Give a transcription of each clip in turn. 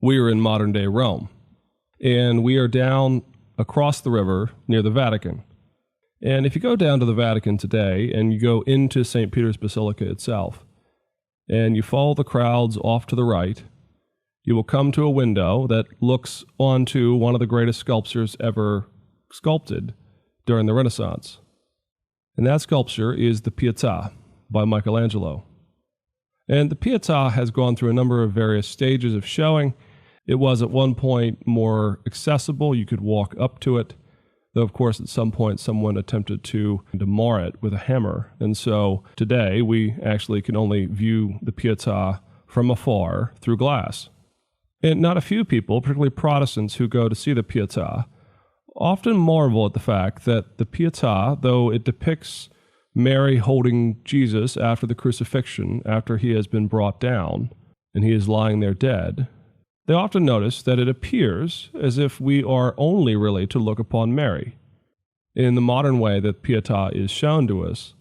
We are in modern-day Rome, and we are down across the river near the Vatican. And if you go down to the Vatican today and you go into St. Peter's Basilica itself, and you follow the crowds off to the right, you will come to a window that looks onto one of the greatest sculptures ever sculpted during the Renaissance. And that sculpture is the Pietà by Michelangelo. And the Pietà has gone through a number of various stages of showing. It was at one point more accessible. You could walk up to it, though of course at some point someone attempted to mar it with a hammer. And so today we actually can only view the Pietà from afar through glass. And not a few people, particularly Protestants who go to see the Pietà, often marvel at the fact that the Pietà, though it depicts Mary holding Jesus after the crucifixion, after he has been brought down and he is lying there dead, they often notice that it appears as if we are only really to look upon Mary. In the modern way that Pietà is shown to us,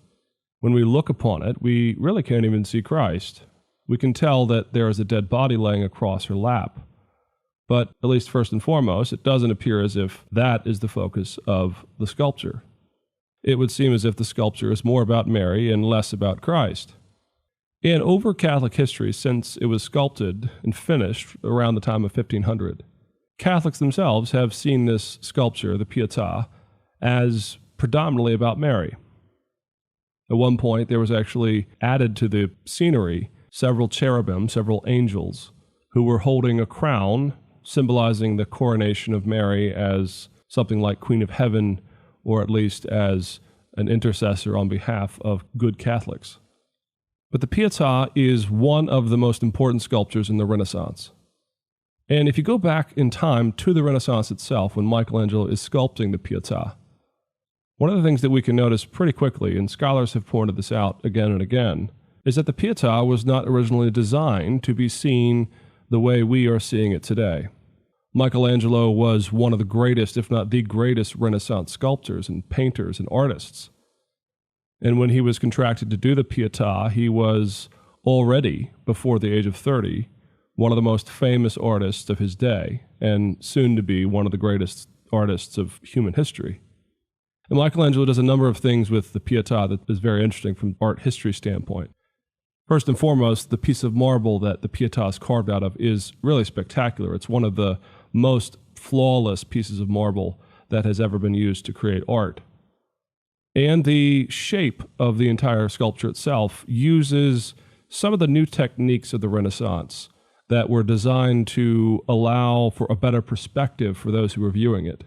when we look upon it, we really can't even see Christ. We can tell that there is a dead body laying across her lap. But at least first and foremost, it doesn't appear as if that is the focus of the sculpture. It would seem as if the sculpture is more about Mary and less about Christ. And over Catholic history, since it was sculpted and finished around the time of 1500, Catholics themselves have seen this sculpture, the Pietà, as predominantly about Mary. At one point, there was actually added to the scenery several cherubim, several angels, who were holding a crown symbolizing the coronation of Mary as something like Queen of Heaven, or at least as an intercessor on behalf of good Catholics. But the Pietà is one of the most important sculptures in the Renaissance. And if you go back in time to the Renaissance itself, when Michelangelo is sculpting the Pietà, one of the things that we can notice pretty quickly, and scholars have pointed this out again and again, is that the Pietà was not originally designed to be seen the way we are seeing it today. Michelangelo was one of the greatest, if not the greatest, Renaissance sculptors and painters and artists. And when he was contracted to do the Pietà, he was already, before the age of 30, one of the most famous artists of his day, and soon to be one of the greatest artists of human history. And Michelangelo does a number of things with the Pietà that is very interesting from an art history standpoint. First and foremost, the piece of marble that the Pietà is carved out of is really spectacular. It's one of the most flawless pieces of marble that has ever been used to create art. And the shape of the entire sculpture itself uses some of the new techniques of the Renaissance that were designed to allow for a better perspective for those who were viewing it.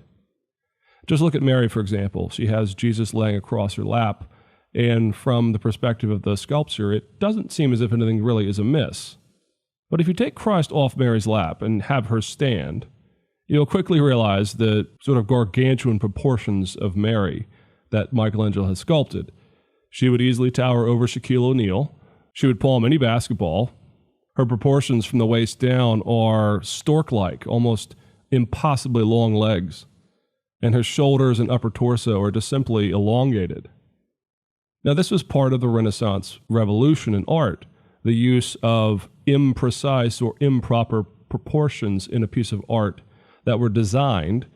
Just look at Mary, for example. She has Jesus laying across her lap, and from the perspective of the sculpture, it doesn't seem as if anything really is amiss. But if you take Christ off Mary's lap and have her stand, you'll quickly realize the sort of gargantuan proportions of Mary that Michelangelo has sculpted. She would easily tower over Shaquille O'Neal. She would palm any basketball. Her proportions from the waist down are stork-like, almost impossibly long legs. And her shoulders and upper torso are just simply elongated. Now, this was part of the Renaissance revolution in art, the use of imprecise or improper proportions in a piece of art that were designed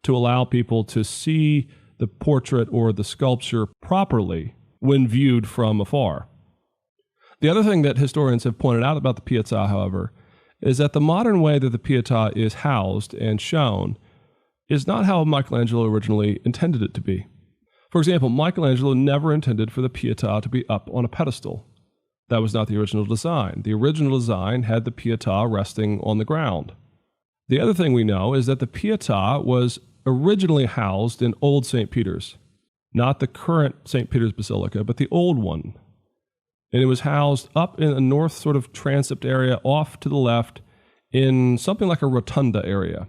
to allow people to see the portrait or the sculpture properly when viewed from afar. The other thing that historians have pointed out about the Pietà, however, is that the modern way that the Pietà is housed and shown is not how Michelangelo originally intended it to be. For example, Michelangelo never intended for the Pietà to be up on a pedestal. That was not the original design. The original design had the Pietà resting on the ground. The other thing we know is that the Pietà was originally housed in Old St. Peter's, not the current St. Peter's Basilica, but the old one. And it was housed up in a north sort of transept area off to the left in something like a rotunda area.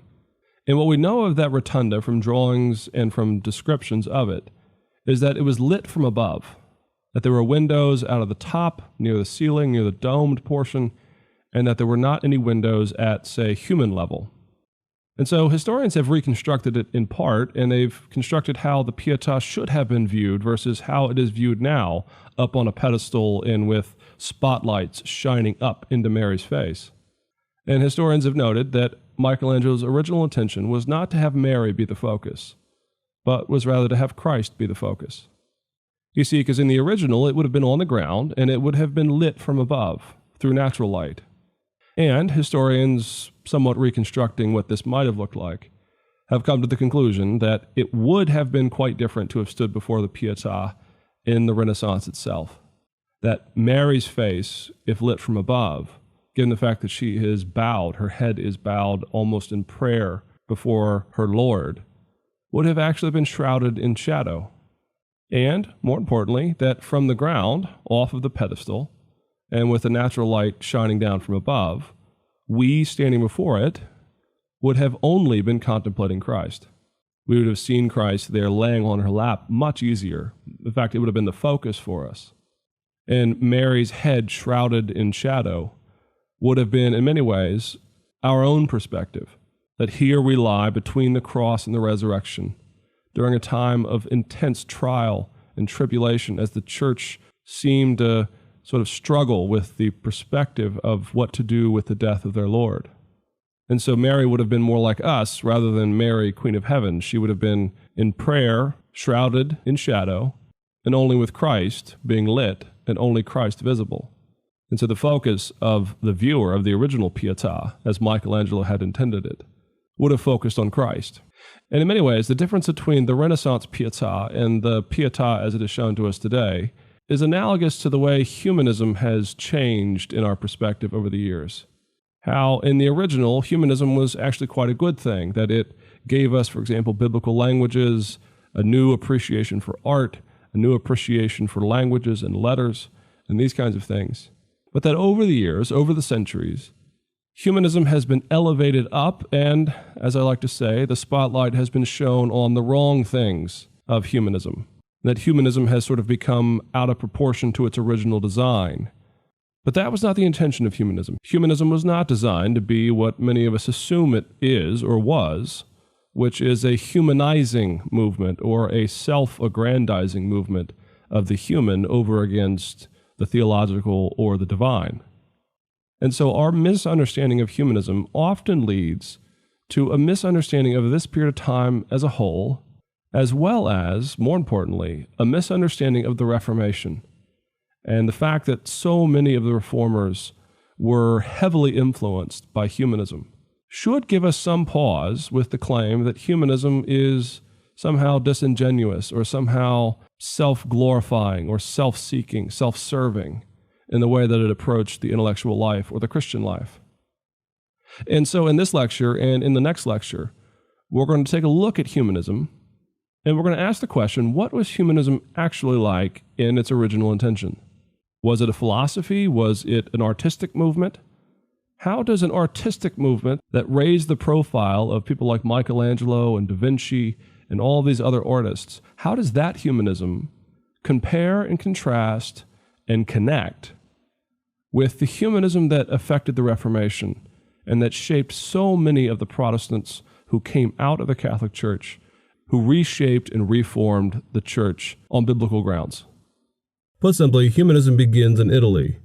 And what we know of that rotunda from drawings and from descriptions of it is that it was lit from above, that there were windows out of the top, near the ceiling, near the domed portion, and that there were not any windows at, say, human level. And so historians have reconstructed it in part, and they've constructed how the Pietà should have been viewed versus how it is viewed now, up on a pedestal and with spotlights shining up into Mary's face. And historians have noted that Michelangelo's original intention was not to have Mary be the focus, but was rather to have Christ be the focus. You see, because in the original, it would have been on the ground, and it would have been lit from above through natural light. And historians, somewhat reconstructing what this might have looked like, have come to the conclusion that it would have been quite different to have stood before the Pietà in the Renaissance itself. That Mary's face, if lit from above, given the fact that she is bowed, her head is bowed almost in prayer before her Lord, would have actually been shrouded in shadow. And, more importantly, that from the ground, off of the pedestal, and with the natural light shining down from above, we, standing before it, would have only been contemplating Christ. We would have seen Christ there laying on her lap much easier. In fact, it would have been the focus for us. And Mary's head shrouded in shadow would have been, in many ways, our own perspective, that here we lie between the cross and the resurrection during a time of intense trial and tribulation as the church seemed to sort of struggle with the perspective of what to do with the death of their Lord. And so Mary would have been more like us rather than Mary, Queen of Heaven. She would have been in prayer, shrouded in shadow, and only with Christ being lit and only Christ visible. And so the focus of the viewer of the original Pietà, as Michelangelo had intended it, would have focused on Christ. And in many ways, the difference between the Renaissance Pietà and the Pietà as it is shown to us today is analogous to the way humanism has changed in our perspective over the years. How in the original, humanism was actually quite a good thing, that it gave us, for example, biblical languages, a new appreciation for art, a new appreciation for languages and letters, and these kinds of things. But that over the years, over the centuries, humanism has been elevated up, and, as I like to say, the spotlight has been shown on the wrong things of humanism. That humanism has sort of become out of proportion to its original design. But that was not the intention of humanism. Humanism was not designed to be what many of us assume it is or was, which is a humanizing movement or a self-aggrandizing movement of the human over against the theological or the divine. And so our misunderstanding of humanism often leads to a misunderstanding of this period of time as a whole, as well as, more importantly, a misunderstanding of the Reformation and the fact that so many of the reformers were heavily influenced by humanism should give us some pause with the claim that humanism is somehow disingenuous or somehow self-glorifying or self-seeking, self-serving in the way that it approached the intellectual life or the Christian life. And so in this lecture and in the next lecture, we're going to take a look at humanism, and we're going to ask the question, what was humanism actually like in its original intention? Was it a philosophy? Was it an artistic movement? How does an artistic movement that raised the profile of people like Michelangelo and Da Vinci and all these other artists, how does that humanism compare and contrast and connect with the humanism that affected the Reformation and that shaped so many of the Protestants who came out of the Catholic Church, who reshaped and reformed the Church on biblical grounds? Put simply, humanism begins in Italy,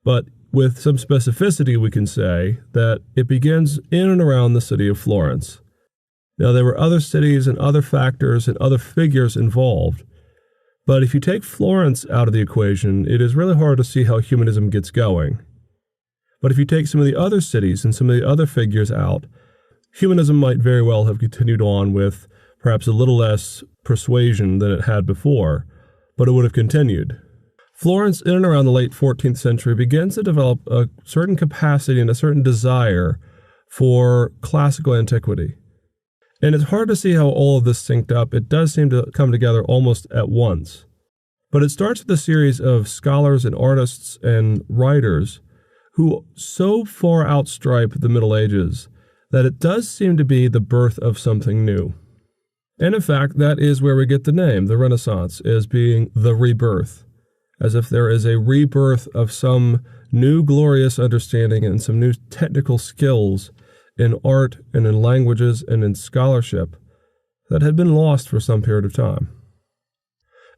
but with some specificity we can say that it begins in and around the city of Florence. Now, there were other cities and other factors and other figures involved, but if you take Florence out of the equation, it is really hard to see how humanism gets going. But if you take some of the other cities and some of the other figures out, humanism might very well have continued on with perhaps a little less persuasion than it had before, but it would have continued. Florence, in and around the late 14th century, begins to develop a certain capacity and a certain desire for classical antiquity. And it's hard to see how all of this synced up. It does seem to come together almost at once. But it starts with a series of scholars and artists and writers who so far outstripe the Middle Ages that it does seem to be the birth of something new. And in fact, that is where we get the name, the Renaissance, as being the rebirth, as if there is a rebirth of some new glorious understanding and some new technical skills in art and in languages and in scholarship that had been lost for some period of time.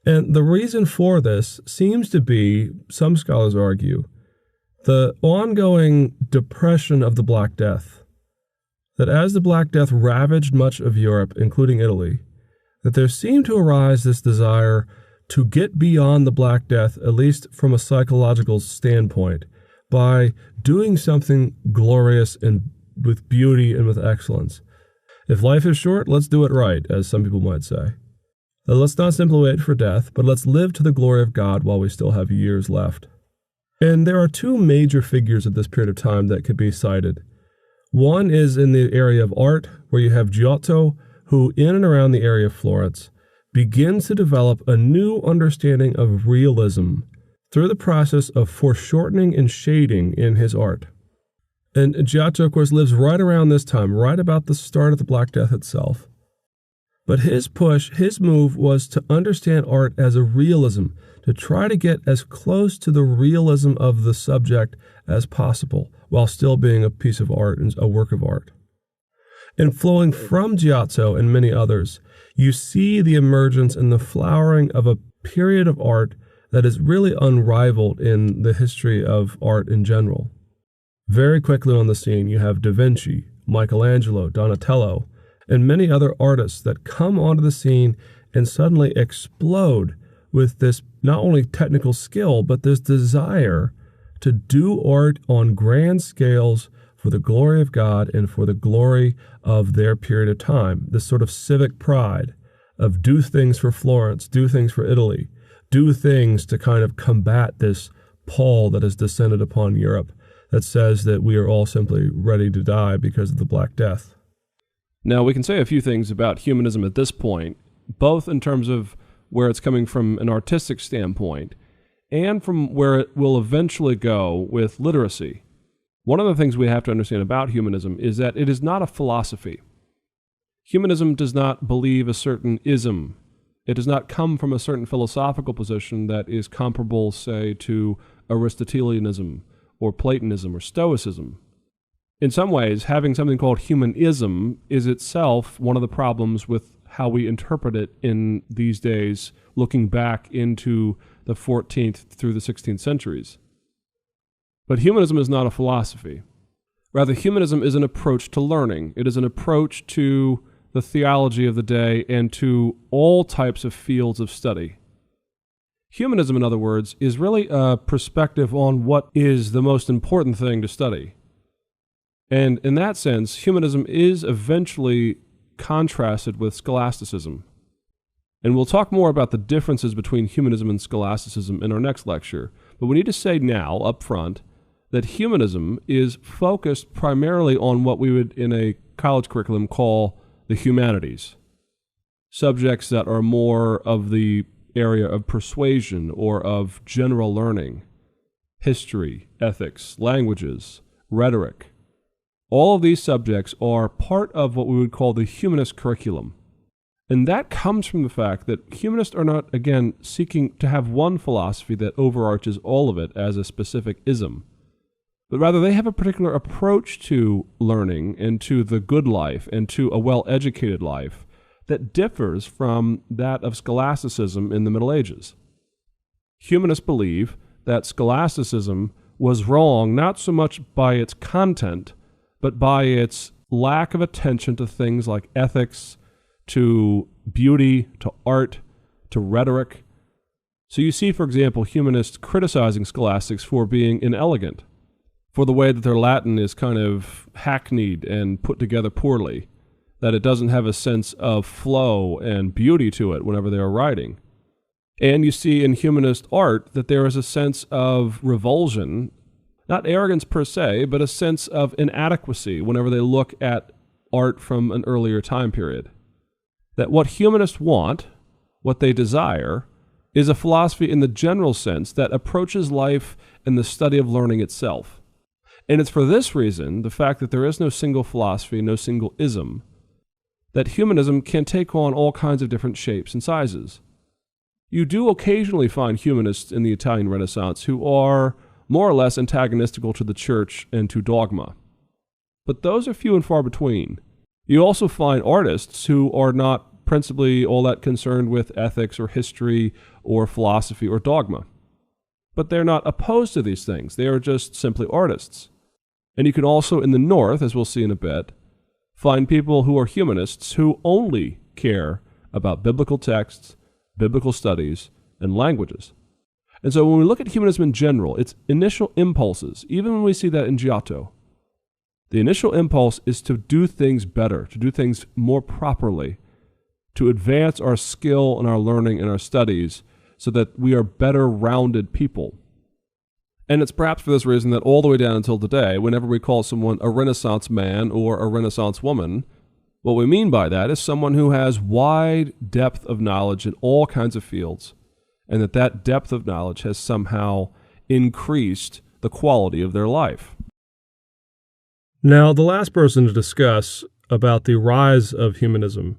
And the reason for this seems to be, some scholars argue, the ongoing depression of the Black Death, that as the Black Death ravaged much of Europe, including Italy, that there seemed to arise this desire to get beyond the Black Death, at least from a psychological standpoint, by doing something glorious and with beauty and with excellence. If life is short, let's do it right, as some people might say. Let's not simply wait for death, but let's live to the glory of God while we still have years left. And there are two major figures at this period of time that could be cited. One is in the area of art, where you have Giotto, who in and around the area of Florence begins to develop a new understanding of realism through the process of foreshortening and shading in his art. And Giotto, of course, lives right around this time, right about the start of the Black Death itself. But his move was to understand art as a realism, to try to get as close to the realism of the subject as possible, while still being a piece of art and a work of art. And flowing from Giotto and many others, you see the emergence and the flowering of a period of art that is really unrivaled in the history of art in general. Very quickly on the scene, you have Da Vinci, Michelangelo, Donatello, and many other artists that come onto the scene and suddenly explode with this not only technical skill, but this desire to do art on grand scales for the glory of God and for the glory of their period of time. This sort of civic pride of do things for Florence, do things for Italy, do things to kind of combat this pall that has descended upon Europe that says that we are all simply ready to die because of the Black Death. Now, we can say a few things about humanism at this point, both in terms of where it's coming from an artistic standpoint and from where it will eventually go with literacy. One of the things we have to understand about humanism is that it is not a philosophy. Humanism does not believe a certain ism. It does not come from a certain philosophical position that is comparable, say, to Aristotelianism or Platonism or Stoicism. In some ways, having something called humanism is itself one of the problems with how we interpret it in these days, looking back into the 14th through the 16th centuries. But humanism is not a philosophy. Rather, humanism is an approach to learning. It is an approach to the theology of the day and to all types of fields of study. Humanism, in other words, is really a perspective on what is the most important thing to study. And in that sense, humanism is eventually contrasted with scholasticism. And we'll talk more about the differences between humanism and scholasticism in our next lecture. But we need to say now, up front, that humanism is focused primarily on what we would, in a college curriculum, call the humanities. Subjects that are more of the area of persuasion or of general learning, history, ethics, languages, rhetoric. All of these subjects are part of what we would call the humanist curriculum. And that comes from the fact that humanists are not, again, seeking to have one philosophy that overarches all of it as a specific ism, but rather they have a particular approach to learning and to the good life and to a well-educated life that differs from that of scholasticism in the Middle Ages. Humanists believe that scholasticism was wrong not so much by its content, but by its lack of attention to things like ethics, to beauty, to art, to rhetoric. So you see, for example, humanists criticizing scholastics for being inelegant, for the way that their Latin is kind of hackneyed and put together poorly, that it doesn't have a sense of flow and beauty to it whenever they are writing. And you see in humanist art that there is a sense of revulsion, not arrogance per se, but a sense of inadequacy whenever they look at art from an earlier time period. That what humanists want, what they desire, is a philosophy in the general sense that approaches life and the study of learning itself. And it's for this reason, the fact that there is no single philosophy, no single ism, that humanism can take on all kinds of different shapes and sizes. You do occasionally find humanists in the Italian Renaissance who are more or less antagonistical to the church and to dogma. But those are few and far between. You also find artists who are not principally all that concerned with ethics or history or philosophy or dogma. but they're not opposed to these things. They are just simply artists. And you can also, in the North, as we'll see in a bit, find people who are humanists who only care about biblical texts, biblical studies, and languages. And so when we look at humanism in general, its initial impulses, even when we see that in Giotto, the initial impulse is to do things better, to do things more properly, to advance our skill and our learning and our studies so that we are better rounded people. And it's perhaps for this reason that all the way down until today, whenever we call someone a Renaissance man or a Renaissance woman, what we mean by that is someone who has wide depth of knowledge in all kinds of fields, and that depth of knowledge has somehow increased the quality of their life. Now, the last person to discuss about the rise of humanism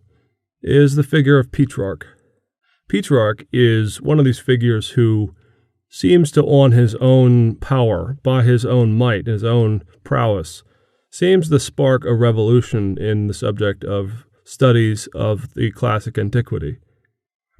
is the figure of Petrarch. Petrarch is one of these figures who seems to, on his own power, by his own might, his own prowess, seems to spark a revolution in the subject of studies of the classic antiquity.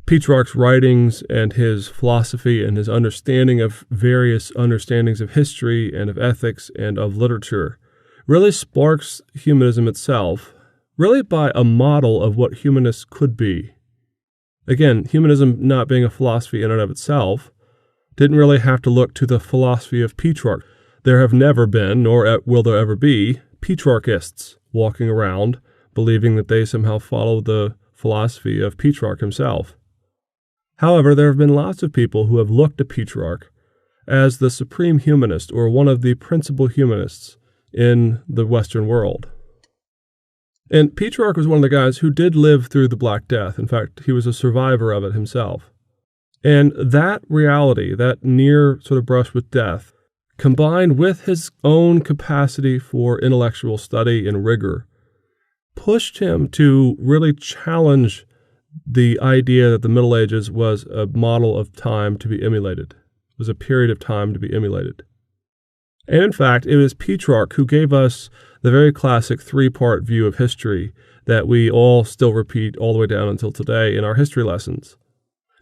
Petrarch's writings and his philosophy and his understanding of various understandings of history and of ethics and of literature really sparks humanism itself, really by a model of what humanists could be. Again, humanism not being a philosophy in and of itself, didn't really have to look to the philosophy of Petrarch. There have never been, nor will there ever be, Petrarchists walking around believing that they somehow follow the philosophy of Petrarch himself. However, there have been lots of people who have looked to Petrarch as the supreme humanist or one of the principal humanists in the Western world. And Petrarch was one of the guys who did live through the Black Death. In fact, he was a survivor of it himself. And that reality, that near sort of brush with death, combined with his own capacity for intellectual study and rigor, pushed him to really challenge the idea that the Middle Ages was a model of time to be emulated, was a period of time to be emulated. And in fact, it was Petrarch who gave us the very classic three-part view of history that we all still repeat all the way down until today in our history lessons.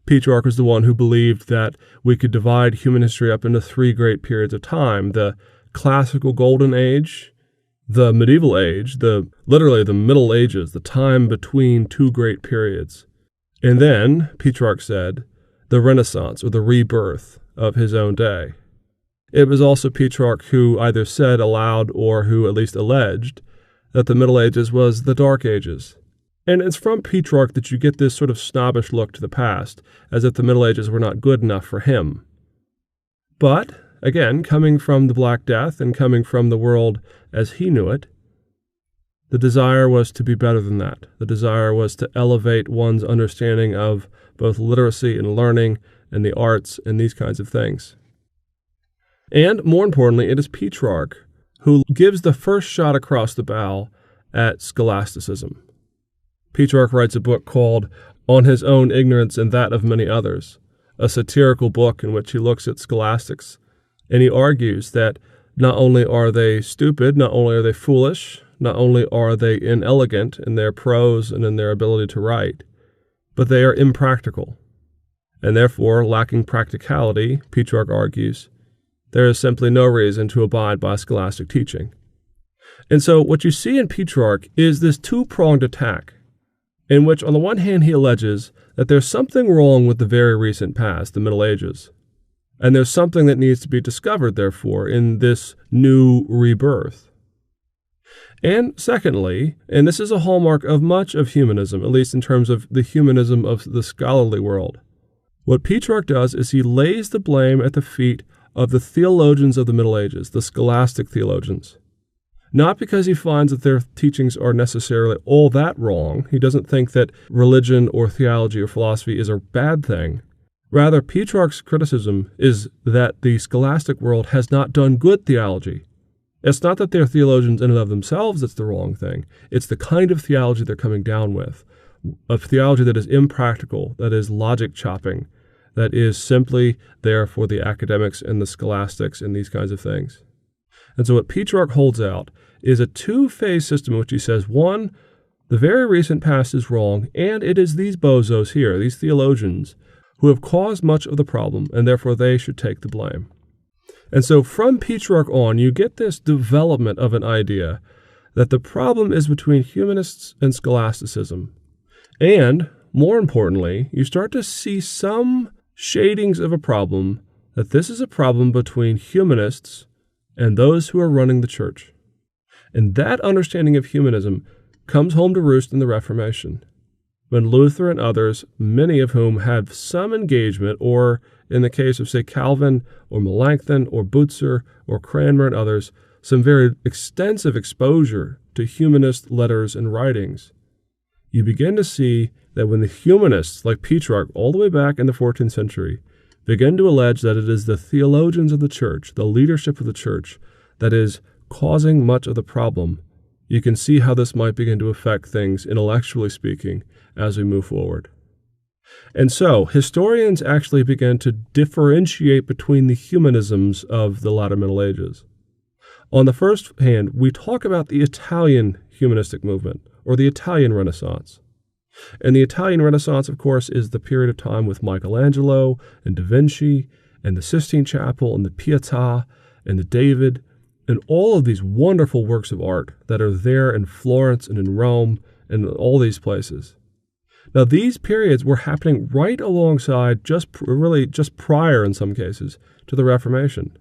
Petrarch was the one who believed that we could divide human history up into three great periods of time: the classical golden age, the medieval age, literally the Middle Ages, the time between two great periods. And then, Petrarch said, the Renaissance, or the rebirth of his own day. It was also Petrarch who either said aloud or who at least alleged that the Middle Ages was the Dark Ages. And it's from Petrarch that you get this sort of snobbish look to the past, as if the Middle Ages were not good enough for him. But, again, coming from the Black Death and coming from the world as he knew it, the desire was to be better than that. The desire was to elevate one's understanding of both literacy and learning and the arts and these kinds of things. And, more importantly, it is Petrarch who gives the first shot across the bow at scholasticism. Petrarch writes a book called On His Own Ignorance and That of Many Others, a satirical book in which he looks at scholastics, and he argues that not only are they stupid, not only are they foolish, not only are they inelegant in their prose and in their ability to write, but they are impractical. And therefore, lacking practicality, Petrarch argues, there is simply no reason to abide by scholastic teaching. And so what you see in Petrarch is this two-pronged attack, in which on the one hand he alleges that there's something wrong with the very recent past, the Middle Ages, and there's something that needs to be discovered, therefore, in this new rebirth. And secondly, and this is a hallmark of much of humanism, at least in terms of the humanism of the scholarly world, what Petrarch does is he lays the blame at the feet of the theologians of the Middle Ages, the scholastic theologians. Not because he finds that their teachings are necessarily all that wrong. He doesn't think that religion or theology or philosophy is a bad thing. Rather, Petrarch's criticism is that the scholastic world has not done good theology. It's not that they're theologians in and of themselves that's the wrong thing. It's the kind of theology they're coming down with, a theology that is impractical, that is logic chopping, that is simply there for the academics and the scholastics and these kinds of things. And so what Petrarch holds out is a two-phase system in which he says, one, the very recent past is wrong, and it is these bozos here, these theologians, who have caused much of the problem, and therefore they should take the blame. And so from Petrarch on, you get this development of an idea that the problem is between humanists and scholasticism. And, more importantly, you start to see some shadings of a problem, that this is a problem between humanists and those who are running the church. And that understanding of humanism comes home to roost in the Reformation, when Luther and others, many of whom have some engagement, or in the case of, say, Calvin or Melanchthon or Butzer or Cranmer and others, some very extensive exposure to humanist letters and writings, you begin to see that when the humanists, like Petrarch, all the way back in the 14th century, begin to allege that it is the theologians of the church, the leadership of the church, that is causing much of the problem, you can see how this might begin to affect things, intellectually speaking, as we move forward. And so, historians actually began to differentiate between the humanisms of the latter Middle Ages. On the first hand, we talk about the Italian humanistic movement, or the Italian Renaissance. And the Italian Renaissance, of course, is the period of time with Michelangelo and Da Vinci and the Sistine Chapel and the Pietà and the David and all of these wonderful works of art that are there in Florence and in Rome and all these places. Now, these periods were happening right alongside, just prior in some cases, to the Reformation.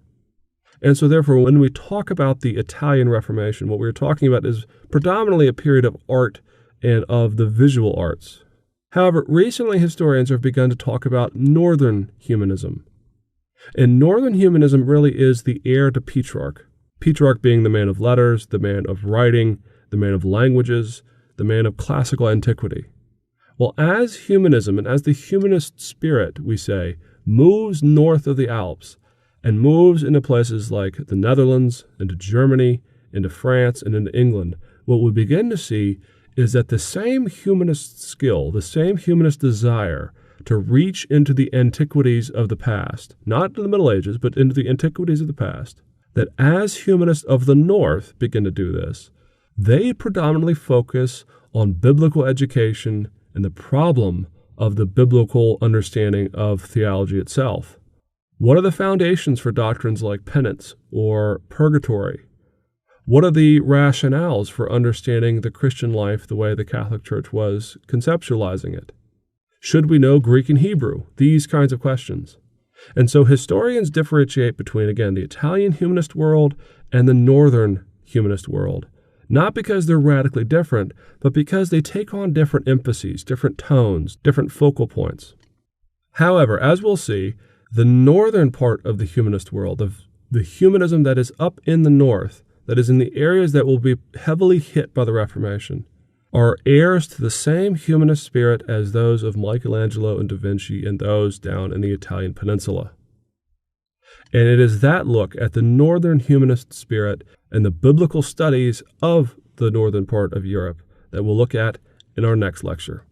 And so therefore, when we talk about the Italian Reformation, what we're talking about is predominantly a period of art and of the visual arts. However, recently historians have begun to talk about Northern humanism. And Northern humanism really is the heir to Petrarch. Petrarch being the man of letters, the man of writing, the man of languages, the man of classical antiquity. Well, as humanism and as the humanist spirit, we say, moves north of the Alps and moves into places like the Netherlands, into Germany, into France, and into England, what we begin to see is that the same humanist skill, the same humanist desire to reach into the antiquities of the past, not to the Middle Ages, but into the antiquities of the past, that as humanists of the North begin to do this, they predominantly focus on biblical education and the problem of the biblical understanding of theology itself. What are the foundations for doctrines like penance or purgatory? What are the rationales for understanding the Christian life the way the Catholic Church was conceptualizing it? Should we know Greek and Hebrew? These kinds of questions. And so historians differentiate between, again, the Italian humanist world and the Northern humanist world. Not because they're radically different, but because they take on different emphases, different tones, different focal points. However, as we'll see, the northern part of the humanist world, of the humanism that is up in the north, that is in the areas that will be heavily hit by the Reformation, are heirs to the same humanist spirit as those of Michelangelo and Da Vinci and those down in the Italian peninsula. And it is that look at the northern humanist spirit and the biblical studies of the northern part of Europe that we'll look at in our next lecture.